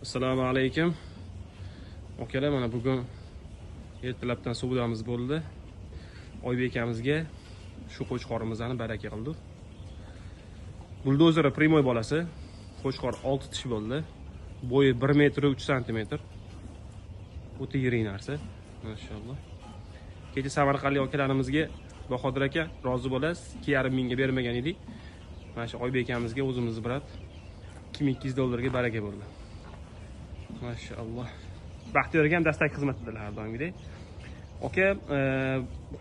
Assalomu alaykum. Okalar, mana bugun ertalabdan savdomiz bo'ldi. Oybek akamizga shu qo'chqorimizni baraka qildik. Buldozer primoy bolasi. Qo'chqor 6 tish bo'ldi. Bo'yi 1 metr 3 santimetr. O'ta yirik narsa, maşallah. Kecha Samarqandlik akalarimizga Bahodir aka rozi bo'lasiz, 2,5 mingga bermagan edik. Mana shu Oybek akamizga o'zimiz birat $2200 ga baraka bo'ldi. Maşallah. Baxtiyorga ham dastlabki xizmatdilar har doimgidek. Aka,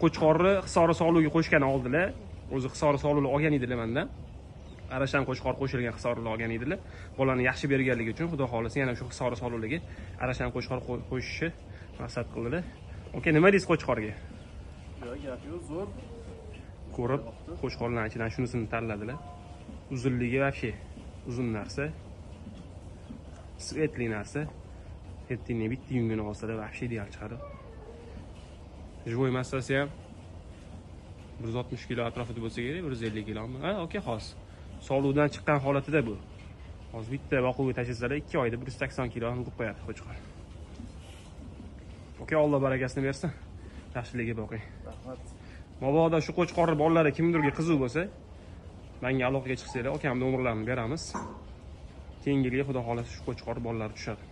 qo'chqorni Hisori Sog'luga qo'shgan oldilar. O'zi Hisori Sog'luga olgan edilar mendan. Arashan qo'chqor qo'shilgan Hisoriga olgan edilar. Bolani yaxshi berganligi uchun Xudo xolasa yana shu Hisori Sog'luga Arashan qo'chqor qo'shishni maqsad qildilar. Aka, nima deysiz qo'chqorga? Yo'q, zo'r. Ko'rib, qo'chqorlarning ichidan shunisini tanladilar. Uzunligi вообще uzun narsa. Svetli narsa. Ettiğini bitti yungini olsa da vahşi ideal chiqadi. Живой massasi ham 160 kilo atrofida bo'lsa kerak, 150 kilomi? Ha, okey, xos. Sog'luqdan chiqqan holatida bu. Hozir bitta boquvga tashlasalar 2 oyda 180 kiloni qilib qo'yadi qo'chqor. Okey, Alloh barakasini bersin. Yaxshiligiga boqing. Rahmat. Mabodo shu qo'chqorni bolalari kimdirga qiziq bo'lsa, menga aloqaga chiqsanglar, akamning nomerlarini beramiz. Keyingi yilga Xudo xolasa shu qo'chqor bolalari tushadi.